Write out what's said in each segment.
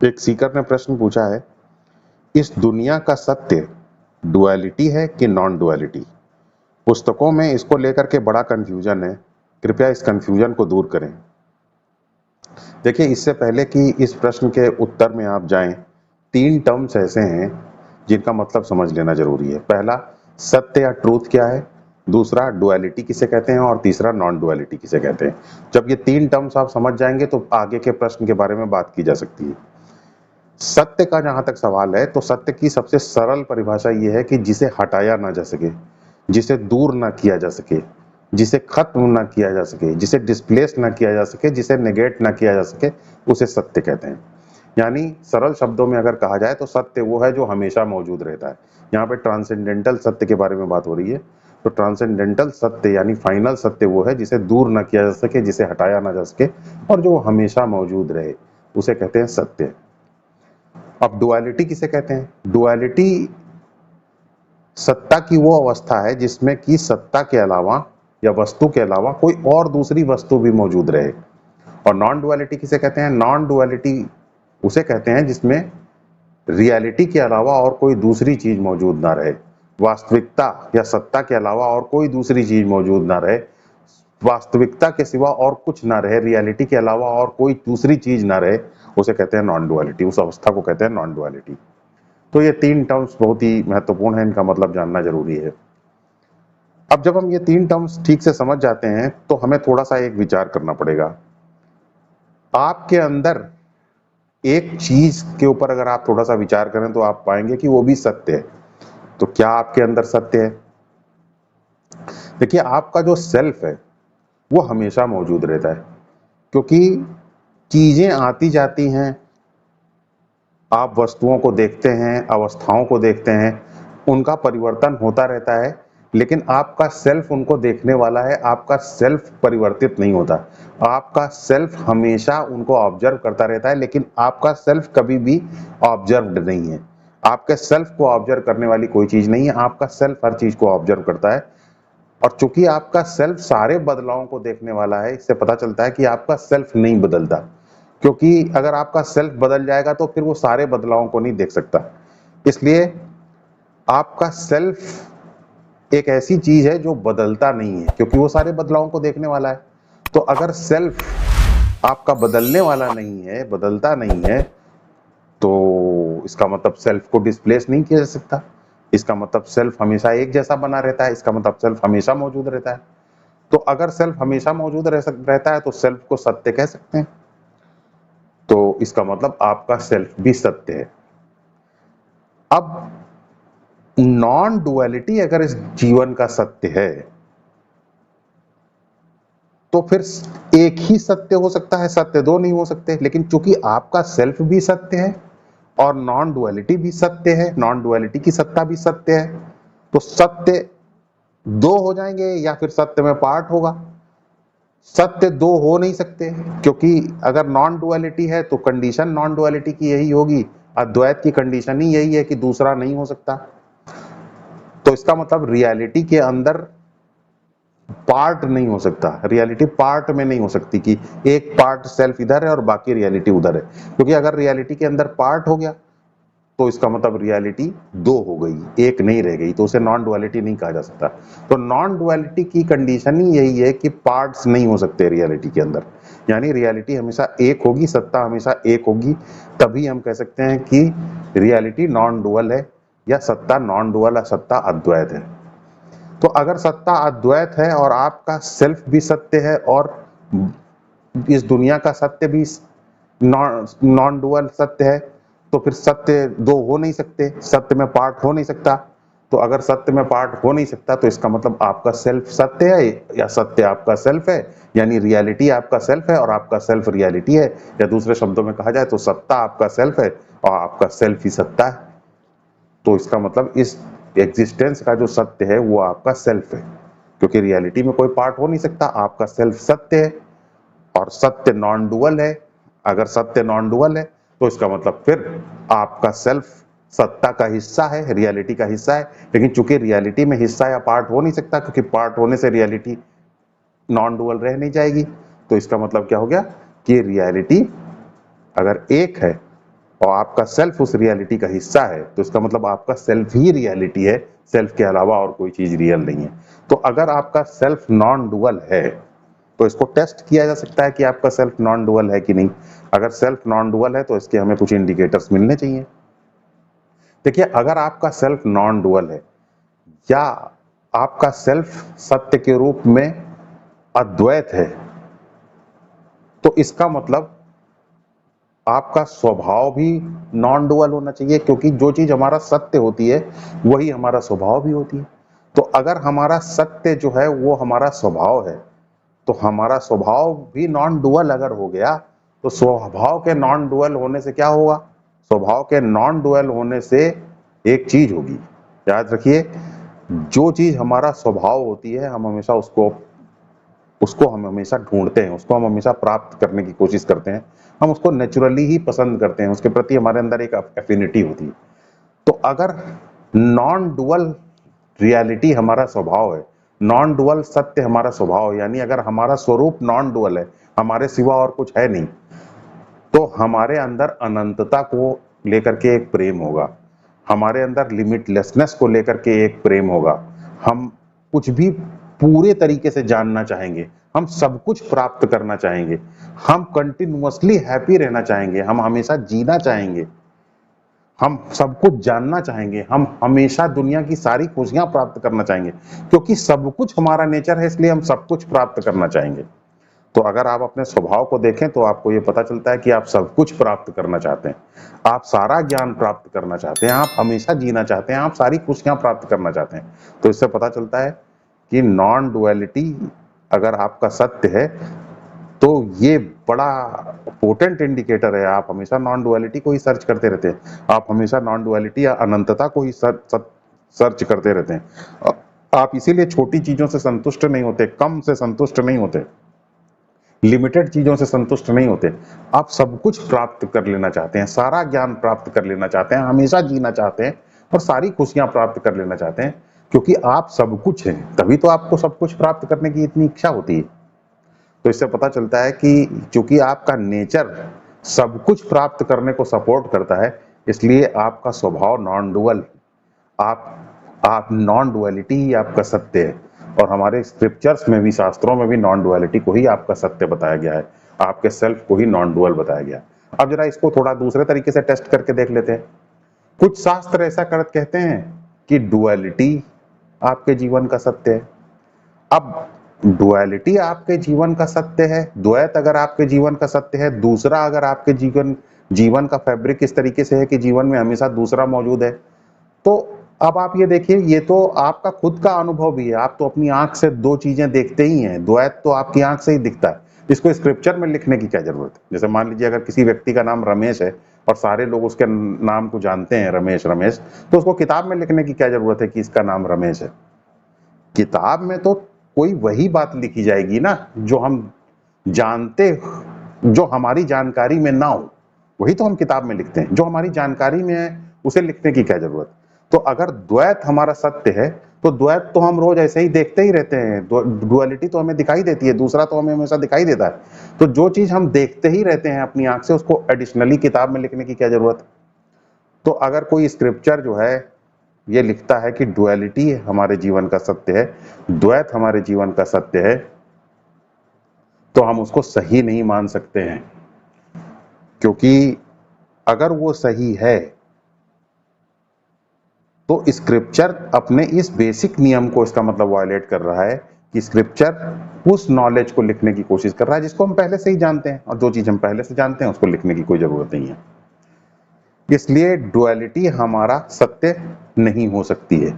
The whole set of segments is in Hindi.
एक सीकर ने प्रश्न पूछा है, इस दुनिया का सत्य डुअलिटी है कि नॉन डुअलिटी? पुस्तकों में इसको लेकर के बड़ा कंफ्यूजन है, कृपया इस कंफ्यूजन को दूर करें। देखिए, इससे पहले कि इस प्रश्न के उत्तर में आप जाएं, 3 टर्म्स ऐसे हैं जिनका मतलब समझ लेना जरूरी है। पहला, सत्य या ट्रूथ क्या है, दूसरा डुअलिटी किसे कहते हैं, और तीसरा नॉन डुअलिटी किसे कहते हैं। जब ये 3 टर्म्स आप समझ जाएंगे तो आगे के प्रश्न के बारे में बात की जा सकती है। सत्य का जहां तक सवाल है, तो सत्य की सबसे सरल परिभाषा ये है कि जिसे हटाया ना जा सके, जिसे दूर ना किया जा सके, जिसे खत्म ना किया जा सके, जिसे डिस्प्लेस ना किया जा सके, जिसे नेगेट ना किया जा सके, उसे सत्य कहते हैं। यानी सरल शब्दों में अगर कहा जाए तो सत्य वो है जो हमेशा मौजूद रहता है। यहाँ पे ट्रांसेंडेंटल सत्य के बारे में बात हो रही है। तो ट्रांसेंडेंटल सत्य यानी फाइनल सत्य वो है जिसे दूर ना किया जा सके, जिसे हटाया ना जा सके, और जो हमेशा मौजूद रहे, उसे कहते हैं सत्य। अब डुअलिटी किसे कहते हैं? डुअलिटी सत्ता की वो अवस्था है जिसमें कि सत्ता के अलावा या वस्तु के अलावा कोई और दूसरी वस्तु भी मौजूद रहे। और नॉन डुअलिटी किसे कहते हैं? नॉन डुअलिटी उसे कहते हैं जिसमें रियलिटी के अलावा और कोई दूसरी चीज मौजूद ना रहे, वास्तविकता या सत्ता के अलावा और कोई दूसरी चीज मौजूद ना रहे, वास्तविकता के सिवा और कुछ ना रहे, रियलिटी के अलावा और कोई दूसरी चीज ना रहे, उसे कहते हैं नॉन डुअलिटी। उस अवस्था को कहते हैं नॉन डुअलिटी। तो ये 3 टर्म्स बहुत ही महत्वपूर्ण है, इनका मतलब जानना जरूरी है। अब जब हम ये 3 टर्म्स ठीक से समझ जाते हैं तो हमें थोड़ा सा एक विचार करना पड़ेगा। आपके अंदर एक चीज के ऊपर अगर आप थोड़ा सा विचार करें तो आप पाएंगे कि वो भी सत्य है। तो क्या आपके अंदर सत्य है? देखिए, आपका जो सेल्फ है वो हमेशा मौजूद रहता है, क्योंकि चीजें आती जाती हैं, आप वस्तुओं को देखते हैं, अवस्थाओं को देखते हैं, उनका परिवर्तन होता रहता है, लेकिन आपका सेल्फ उनको देखने वाला है। आपका सेल्फ परिवर्तित नहीं होता। आपका सेल्फ हमेशा उनको ऑब्जर्व करता रहता है, लेकिन आपका सेल्फ कभी भी ऑब्जर्व्ड नहीं है। आपके सेल्फ को ऑब्जर्व करने वाली कोई चीज नहीं है, आपका सेल्फ हर चीज को ऑब्जर्व करता है। और चूंकि आपका सेल्फ सारे बदलावों को देखने वाला है, इससे पता चलता है कि आपका सेल्फ नहीं बदलता, क्योंकि अगर आपका सेल्फ बदल जाएगा तो फिर वो सारे बदलावों को नहीं देख सकता। इसलिए आपका सेल्फ एक ऐसी चीज है जो बदलता नहीं है, क्योंकि वो सारे बदलावों को देखने वाला है। तो अगर सेल्फ आपका बदलने वाला नहीं है, बदलता नहीं है, तो इसका मतलब सेल्फ को डिस्प्लेस नहीं किया जा सकता। इसका मतलब सेल्फ हमेशा एक जैसा बना रहता है, इसका मतलब सेल्फ हमेशा मौजूद रहता है। तो अगर सेल्फ हमेशा मौजूद रहता है तो सेल्फ को सत्य कह सकते हैं। तो इसका मतलब आपका सेल्फ भी सत्य है। अब नॉन डुअलिटी अगर इस जीवन का सत्य है, तो फिर एक ही सत्य हो सकता है, सत्य दो नहीं हो सकते। लेकिन चूंकि आपका सेल्फ भी सत्य है और नॉन डुअलिटी भी सत्य है, नॉन डुअलिटी की सत्ता भी सत्य है, तो सत्य दो हो जाएंगे या फिर सत्य में पार्ट होगा। सत्य दो हो नहीं सकते, क्योंकि अगर नॉन डुअलिटी है तो कंडीशन नॉन डुअलिटी की यही होगी, अद्वैत की कंडीशन ही यही है कि दूसरा नहीं हो सकता। तो इसका मतलब रियलिटी के अंदर पार्ट नहीं हो सकता, रियलिटी पार्ट में नहीं हो सकती कि एक पार्ट सेल्फ इधर है और बाकी रियलिटी उधर है। क्योंकि अगर रियलिटी के अंदर पार्ट हो गया तो इसका मतलब रियलिटी दो हो गई, एक नहीं रह गई, तो उसे नॉन डुअलिटी नहीं कहा जा सकता। तो नॉन डुअलिटी की कंडीशन ही यही है कि पार्ट्स नहीं हो सकते रियलिटी के अंदर, यानी रियलिटी हमेशा एक होगी, सत्ता हमेशा एक होगी। तभी हम कह सकते हैं कि रियलिटी नॉन डुअल है या सत्ता नॉन डुअल है, सत्ता अद्वैत है। तो अगर सत्ता अद्वैत है और आपका सेल्फ भी सत्य है और इस दुनिया का सत्य भी नॉन डुअल सत्य है, तो फिर सत्य दो हो नहीं सकते, सत्य में पार्ट हो नहीं सकता। तो अगर सत्य में पार्ट हो नहीं सकता तो इसका मतलब आपका सेल्फ सत्य है या सत्य आपका सेल्फ है, यानी रियलिटी आपका सेल्फ है और आपका सेल्फ रियलिटी है। या दूसरे शब्दों में कहा जाए तो सत्ता आपका सेल्फ है और आपका सेल्फ ही सत्ता है। तो इसका मतलब इस एग्जिस्टेंस का जो सत्य है वो आपका सेल्फ है, क्योंकि रियलिटी में कोई पार्ट हो नहीं सकता, आपका सेल्फ सत्य है और सत्य नॉन डुअल है। अगर सत्य नॉन डुअल है तो इसका मतलब फिर आपका सेल्फ सत्ता का हिस्सा है, रियलिटी का हिस्सा है। लेकिन चूंकि रियलिटी में हिस्सा या पार्ट हो नहीं सकता, क्योंकि पार्ट होने से रियलिटी नॉन डुअल रह नहीं जाएगी, तो इसका मतलब क्या हो गया कि रियलिटी अगर एक है और आपका सेल्फ उस रियलिटी का हिस्सा है, तो इसका मतलब आपका सेल्फ ही रियलिटी है, सेल्फ के अलावा और कोई चीज रियल नहीं है। तो अगर आपका सेल्फ नॉन डुअल है तो इसको टेस्ट किया जा सकता है कि आपका सेल्फ नॉन डुअल है कि नहीं। अगर सेल्फ नॉन डुअल है तो इसके हमें कुछ इंडिकेटर्स मिलने चाहिए। देखिए, अगर आपका सेल्फ नॉन डुअल है या आपका सेल्फ सत्य के रूप में अद्वैत है, तो इसका मतलब आपका स्वभाव भी नॉन डुअल होना चाहिए, क्योंकि जो चीज हमारा सत्य होती है वही हमारा स्वभाव भी होती है। तो अगर हमारा सत्य जो है वो हमारा स्वभाव है, तो हमारा स्वभाव भी नॉन डुअल अगर हो गया, तो स्वभाव के नॉन डुअल होने से क्या होगा? स्वभाव के नॉन डुअल होने से एक चीज होगी, याद रखिए, जो चीज हमारा स्वभाव होती है हम हमेशा उसको उसको हम हमेशा ढूंढते हैं, उसको हम हमेशा प्राप्त करने की कोशिश करते हैं, हम उसको नेचुरली ही पसंद करते हैं, उसके प्रति हमारे अंदर एक एफिनिटी होती है। तो अगर नॉन डुअल रियलिटी हमारा स्वभाव है, नॉन डुअल सत्य हमारा स्वभाव है, यानी अगर हमारा स्वरूप नॉन डुअल है, हमारे सिवा और कुछ है नहीं, तो हमारे अंदर अनंतता को लेकर के एक प्रेम होगा, हमारे अंदर लिमिटलेसनेस को लेकर के एक प्रेम होगा, हम कुछ भी पूरे तरीके से जानना चाहेंगे, हम सब कुछ प्राप्त करना चाहेंगे, हम कंटिन्यूअसली हैप्पी रहना चाहेंगे, हम हमेशा जीना चाहेंगे, हम सब कुछ जानना चाहेंगे, हम हमेशा दुनिया की सारी खुशियां प्राप्त करना चाहेंगे, क्योंकि सब कुछ हमारा नेचर है, इसलिए हम सब कुछ प्राप्त करना चाहेंगे। तो अगर आप अपने स्वभाव को देखें तो आपको ये पता चलता है कि आप सब कुछ प्राप्त करना चाहते हैं, आप सारा ज्ञान प्राप्त करना चाहते हैं, आप हमेशा जीना चाहते हैं, आप सारी खुशियां प्राप्त करना चाहते हैं। तो इससे पता चलता है कि नॉन डुअलिटी अगर आपका सत्य है तो ये बड़ा पोटेंट इंडिकेटर है। आप हमेशा नॉन डुअलिटी को ही सर्च करते रहते हैं, आप हमेशा नॉन डुअलिटी या अनंतता को ही सर्च करते रहते हैं। आप इसीलिए छोटी चीजों से संतुष्ट नहीं होते, कम से संतुष्ट नहीं होते, लिमिटेड चीजों से संतुष्ट नहीं होते, आप सब कुछ प्राप्त कर लेना चाहते हैं, सारा ज्ञान प्राप्त कर लेना चाहते हैं, हमेशा जीना चाहते हैं और सारी खुशियां प्राप्त कर लेना चाहते हैं, क्योंकि आप सब कुछ हैं, तभी तो आपको सब कुछ प्राप्त करने की इतनी इच्छा होती है। तो इससे पता चलता है कि चूंकि आपका नेचर सब कुछ प्राप्त करने को सपोर्ट करता है, इसलिए आपका स्वभाव नॉन डुअल, आप नॉन डुअलिटी ही आपका सत्य है। और हमारे स्क्रिप्चर्स में भी, शास्त्रों में भी नॉन डुअलिटी को ही आपका सत्य बताया गया है, आपके सेल्फ को ही नॉन डुअल बताया गया है। अब जरा इसको थोड़ा दूसरे तरीके से टेस्ट करके देख लेते हैं। कुछ शास्त्र ऐसा कहते हैं कि डुअलिटी आपके जीवन का सत्य है। अब डुअलिटी आपके जीवन का सत्य है, द्वैत अगर आपके जीवन का सत्य है, दूसरा अगर आपके जीवन का फैब्रिक इस तरीके से है कि जीवन में हमेशा दूसरा मौजूद है, तो अब आप ये देखिए, ये तो आपका खुद का अनुभव भी है, आप तो अपनी आंख से दो चीजें देखते ही हैं, द्वैत तो आपकी आंख से ही दिखता है, इसको स्क्रिप्चर में लिखने की क्या जरूरत है। जैसे मान लीजिए अगर किसी व्यक्ति का नाम रमेश है और सारे लोग उसके नाम को जानते हैं, रमेश रमेश, तो उसको किताब में लिखने की क्या जरूरत है कि इसका नाम रमेश है। किताब में तो कोई वही बात लिखी जाएगी ना जो हम जानते, जो हमारी जानकारी में ना हो, वही तो हम किताब में लिखते हैं। जो हमारी जानकारी में है उसे लिखने की क्या जरूरत। तो अगर द्वैत हमारा सत्य है तो द्वैत तो हम रोज ऐसे ही देखते ही रहते हैं, डुअलिटी तो हमें दिखाई देती है, दूसरा तो हमें हमेशा दिखाई देता है। तो जो चीज हम देखते ही रहते हैं अपनी आंख से, उसको एडिशनली किताब में लिखने की क्या जरूरत। तो अगर कोई स्क्रिप्चर जो है ये लिखता है कि डुअलिटी हमारे जीवन का सत्य है, द्वैत हमारे जीवन का सत्य है, तो हम उसको सही नहीं मान सकते हैं, क्योंकि अगर वो सही है तो स्क्रिप्चर अपने इस बेसिक नियम को, इसका मतलब वायलेट कर रहा है कि स्क्रिप्चर उस नॉलेज को लिखने की कोशिश कर रहा है जिसको हम पहले से ही जानते हैं, और जो चीज हम पहले से जानते हैं उसको लिखने की कोई जरूरत नहीं है। इसलिए डुअलिटी हमारा सत्य नहीं हो सकती है,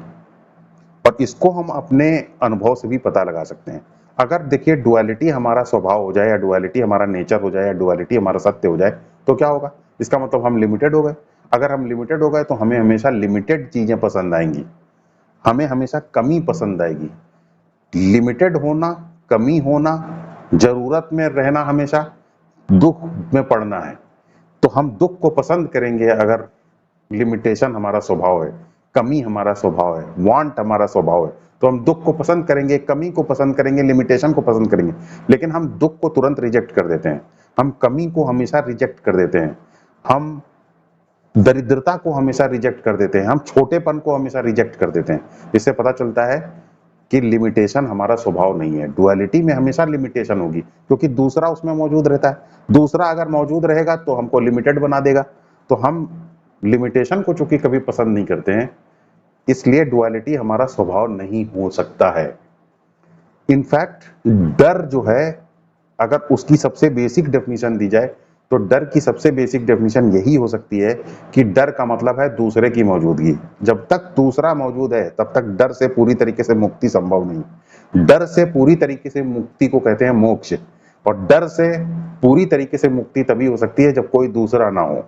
और इसको हम अपने अनुभव से भी पता लगा सकते हैं। अगर देखिए डुअलिटी हमारा स्वभाव हो जाए, या डुअलिटी हमारा नेचर हो जाए, या डुअलिटी हमारा सत्य हो जाए, तो क्या होगा? इसका मतलब हम लिमिटेड हो गए। अगर हम लिमिटेड हो गए तो हमें हमेशा लिमिटेड चीजें पसंद आएंगी, हमें हमेशा कमी पसंद आएगी। लिमिटेड होना, कमी होना, जरूरत में रहना, हमेशा दुख में पड़ना है, तो हम दुख को पसंद करेंगे अगर लिमिटेशन हमारा स्वभाव है, कमी हमारा स्वभाव है, वांट हमारा स्वभाव है, तो हम दुख को पसंद करेंगे, कमी को पसंद करेंगे, लिमिटेशन को पसंद करेंगे। लेकिन हम दुख को तुरंत रिजेक्ट कर देते हैं, हम कमी को हमेशा रिजेक्ट कर देते हैं, हम दरिद्रता को हमेशा रिजेक्ट कर देते हैं, हम छोटेपन को हमेशा रिजेक्ट कर देते हैं। इससे पता चलता है कि लिमिटेशन हमारा स्वभाव नहीं है। डुअलिटी में हमेशा लिमिटेशन होगी, क्योंकि दूसरा उसमें मौजूद रहता है। दूसरा अगर मौजूद रहेगा तो हमको लिमिटेड बना देगा, तो हम लिमिटेशन को चूंकि कभी पसंद नहीं करते हैं, इसलिए डुअलिटी हमारा स्वभाव नहीं हो सकता है। इनफैक्ट डर जो है, अगर उसकी सबसे बेसिक डेफिनेशन दी जाए तो डर की सबसे बेसिक डेफिनेशन यही हो सकती है कि डर का मतलब है दूसरे की मौजूदगी। जब तक दूसरा मौजूद है तब तक डर से पूरी तरीके से मुक्ति संभव नहीं। डर से पूरी तरीके से मुक्ति को कहते हैं मोक्ष, और डर से पूरी तरीके से मुक्ति तभी हो सकती है जब कोई दूसरा ना हो।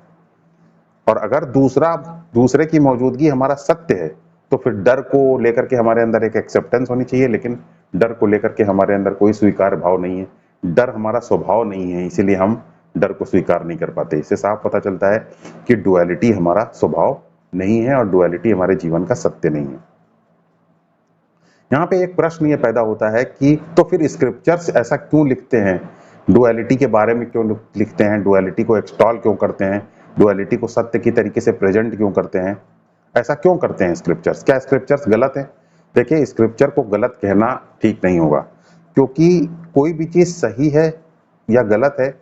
और अगर दूसरे की मौजूदगी हमारा सत्य है तो फिर डर को लेकर के हमारे अंदर एक एक्सेप्टेंस होनी चाहिए, लेकिन डर को लेकर के हमारे अंदर कोई स्वीकार भाव नहीं है। डर हमारा स्वभाव नहीं है, इसीलिए हम डर को स्वीकार नहीं कर पाते। इससे साफ पता चलता है कि डुअलिटी हमारा स्वभाव नहीं है और डुअलिटी हमारे जीवन का सत्य नहीं है। यहाँ पे एक प्रश्न ये पैदा होता है कि तो फिर स्क्रिप्चर्स ऐसा क्यों लिखते हैं, डुअलिटी के बारे में क्यों लिखते हैं, डुअलिटी को एक्सटॉल क्यों करते हैं, डुअलिटी को सत्य की तरीके से प्रेजेंट क्यों करते हैं, ऐसा क्यों करते हैं स्क्रिप्चर्स? क्या स्क्रिप्चर्स गलत है? देखिए, स्क्रिप्चर को गलत कहना ठीक नहीं होगा, क्योंकि कोई भी चीज सही है या गलत है,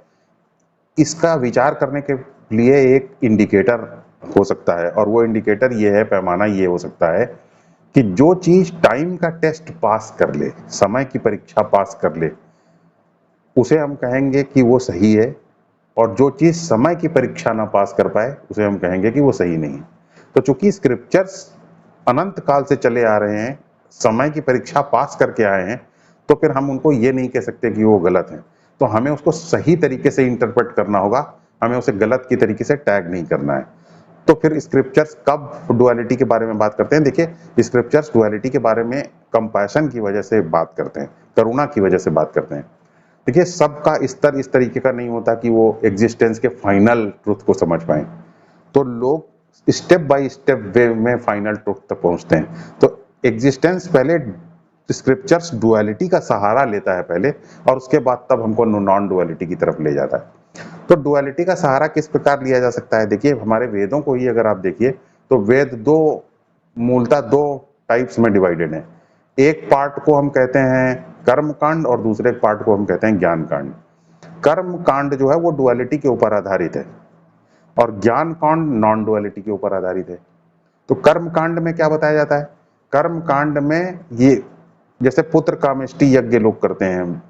इसका विचार करने के लिए एक इंडिकेटर हो सकता है, और वो इंडिकेटर ये है, पैमाना ये हो सकता है कि जो चीज टाइम का टेस्ट पास कर ले, समय की परीक्षा पास कर ले, उसे हम कहेंगे कि वो सही है, और जो चीज समय की परीक्षा ना पास कर पाए उसे हम कहेंगे कि वो सही नहीं है। तो चूंकि स्क्रिप्चर्स अनंत काल से चले आ रहे हैं, समय की परीक्षा पास करके आए हैं, तो फिर हम उनको ये नहीं कह सकते कि वो गलत है। तो हमें उसको सही तरीके से इंटरप्रेट करना होगा, हमें उसे गलत की तरीके से टैग नहीं करना है। तो फिर स्क्रिप्चर्स कब डुअलिटी के बारे में बात करते हैं? देखिए, स्क्रिप्चर्स डुअलिटी के बारे में कंपैशन की वजह से बात करते हैं, करुणा की वजह से बात करते हैं। देखिए, सबका स्तर इस तरीके का नहीं होता कि वो एग्जिस्टेंस के फाइनल ट्रुथ को समझ पाए, तो लोग स्टेप बाय स्टेप वे में फाइनल ट्रुथ तक पहुंचते हैं। तो एग्जिस्टेंस पहले स्क्रिप्चर्स डुअलिटी का सहारा लेता है पहले, और उसके बाद तब हमको नॉन डुअलिटी की तरफ ले जाता है। तो डुअलिटी का सहारा किस प्रकार लिया जा सकता है? देखिए, हमारे वेदों को ही अगर आप देखिए तो वेद मूलतः दो टाइप्स में डिवाइडेड है। एक पार्ट को हम कहते हैं कर्म कांड, और दूसरे पार्ट को हम कहते हैं ज्ञान कांड। कर्म कांड जो है वो डुअलिटी के ऊपर आधारित है, और ज्ञान कांड नॉन डुअलिटी के ऊपर आधारित है। तो कर्म कांड में क्या बताया जाता है? कर्म कांड में ये जैसे पुत्र कामेष्टि यज्ञ लोग करते हैं,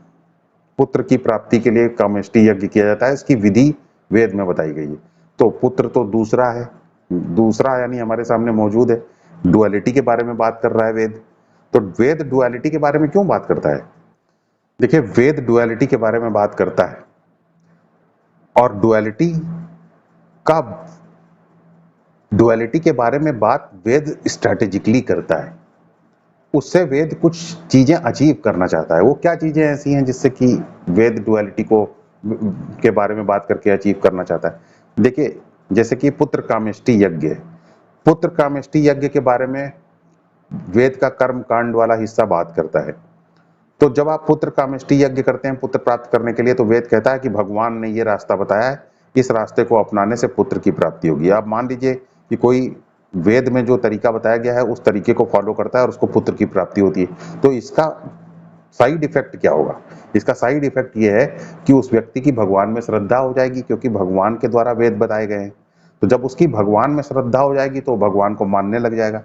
पुत्र की प्राप्ति के लिए कामेष्टि यज्ञ किया जाता है, इसकी विधि वेद में बताई गई है। तो पुत्र तो दूसरा है, दूसरा यानी हमारे सामने मौजूद है, डुअलिटी के बारे में बात कर रहा है वेद। तो वेद डुअलिटी के बारे में क्यों बात करता है? देखिए, वेद डुअलिटी के बारे में बात करता है, और डुअलिटी के बारे में बात वेद स्ट्रैटेजिकली करता है। उससे वेद कुछ चीजें अचीव करना चाहता है। वो क्या चीजें ऐसी हैं जिससे कि वेद डुअलिटी को के बारे में बात करके अचीव करना चाहता है? देखिए, जैसे कि पुत्र कामेष्टि यज्ञ है, पुत्र कामेष्टि यज्ञ के बारे में वेद का कर्म कांड वाला हिस्सा बात करता है। तो जब आप पुत्र कामेष्टि यज्ञ करते हैं पुत्र प्राप्त करने के लिए, तो वेद कहता है कि भगवान ने ये रास्ता बताया है, इस रास्ते को अपनाने से पुत्र की प्राप्ति होगी। आप मान लीजिए कि कोई वेद में जो तरीका बताया गया है उस तरीके को फॉलो करता है और उसको पुत्र की प्राप्ति होती है, तो इसका साइड इफेक्ट क्या होगा? इसका साइड इफेक्ट ये है कि उस व्यक्ति की भगवान में श्रद्धा हो जाएगी, क्योंकि भगवान के द्वारा वेद बताए गए हैं। तो जब उसकी भगवान में श्रद्धा हो जाएगी तो भगवान को मानने लग जाएगा।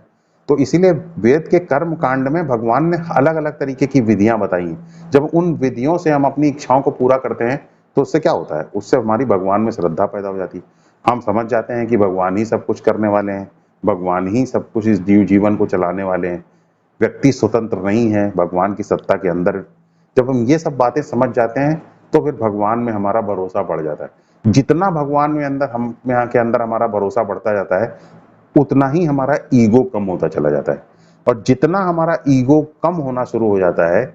तो इसीलिए वेद के कर्म कांड में भगवान ने अलग अलग तरीके की विधियां बताई हैं। जब उन विधियों से हम अपनी इच्छाओं को पूरा करते हैं तो उससे क्या होता है? उससे हमारी भगवान में श्रद्धा पैदा हो जाती है। हम समझ जाते हैं कि भगवान ही सब कुछ करने वाले हैं, भगवान ही सब कुछ इस जीवन को चलाने वाले हैं, व्यक्ति स्वतंत्र नहीं है भगवान की सत्ता के अंदर। जब हम ये सब बातें समझ जाते हैं तो फिर भगवान में हमारा भरोसा बढ़ जाता है। जितना भगवान में अंदर हम यहाँ के अंदर हमारा भरोसा बढ़ता जाता है, उतना ही हमारा ईगो कम होता चला जाता है, और जितना हमारा ईगो कम होना शुरू हो जाता है,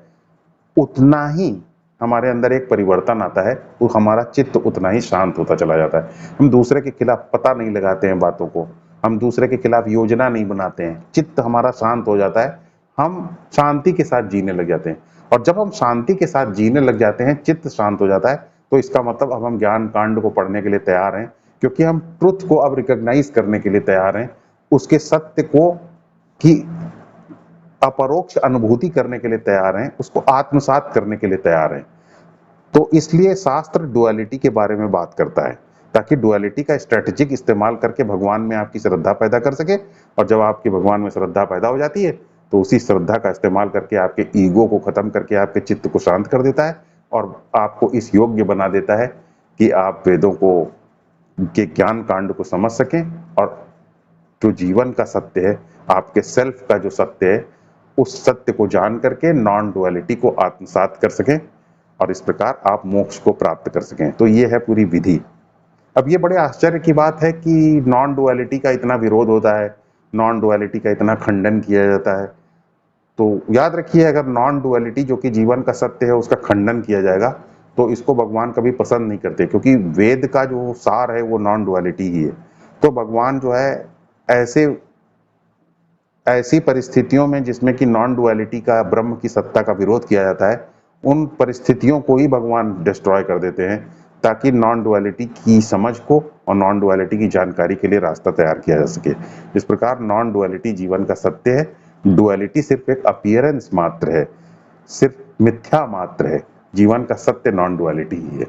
उतना ही हमारे अंदर एक परिवर्तन आता है, वो हमारा चित्त उतना ही शांत होता चला जाता है। हम दूसरे के खिलाफ पता नहीं लगाते हैं बातों को, हम दूसरे के खिलाफ योजना नहीं बनाते हैं, चित्त हमारा शांत हो जाता है, हम शांति के साथ जीने लग जाते हैं। और जब हम शांति के साथ जीने लग जाते हैं, चित्त शांत हो जाता है, तो इसका मतलब अब हम ज्ञान कांड को पढ़ने के लिए तैयार हैं क्योंकि हम ट्रुथ को अब रिकॉग्नाइज करने के लिए तैयार हैं, उसके सत्य को की अपरोक्ष अनुभूति करने के लिए तैयार हैं, उसको आत्मसात करने के लिए तैयार हैं। तो इसलिए शास्त्र डुअलिटी के बारे में बात करता है, ताकि डुअलिटी का स्ट्रेटेजिक इस्तेमाल करके भगवान में आपकी श्रद्धा पैदा कर सके, और जब आपकी भगवान में श्रद्धा पैदा हो जाती है तो उसी श्रद्धा का इस्तेमाल करके आपके ईगो को खत्म करके आपके चित्त को शांत कर देता है और आपको इस योग्य बना देता है कि आप वेदों को के ज्ञान कांड को समझ सकें, और जो जीवन का सत्य है, आपके सेल्फ का जो सत्य है, उस सत्य को जान करके नॉन डुअलिटी को आत्मसात कर सकें और इस प्रकार आप मोक्ष को प्राप्त कर सकें। तो ये है पूरी विधि। अब ये बड़े आश्चर्य की बात है कि नॉन डुअलिटी का इतना विरोध होता है, नॉन डुअलिटी का इतना खंडन किया जाता है। तो याद रखिए, अगर नॉन डुअलिटी जो कि जीवन का सत्य है उसका खंडन किया जाएगा तो इसको भगवान कभी पसंद नहीं करते, क्योंकि वेद का जो सार है वो नॉन डुअलिटी ही है। तो भगवान जो है ऐसे ऐसी परिस्थितियों में जिसमें कि नॉन डुअलिटी का, ब्रह्म की सत्ता का विरोध किया जाता है, उन परिस्थितियों को ही भगवान डिस्ट्रॉय कर देते हैं, ताकि नॉन डुअलिटी की समझ को और नॉन डुअलिटी की जानकारी के लिए रास्ता तैयार किया जा सके। इस प्रकार नॉन डुअलिटी जीवन का सत्य है, डुअलिटी सिर्फ एक अपीयरेंस मात्र है, सिर्फ मिथ्या मात्र है, जीवन का सत्य नॉन डुअलिटी ही है।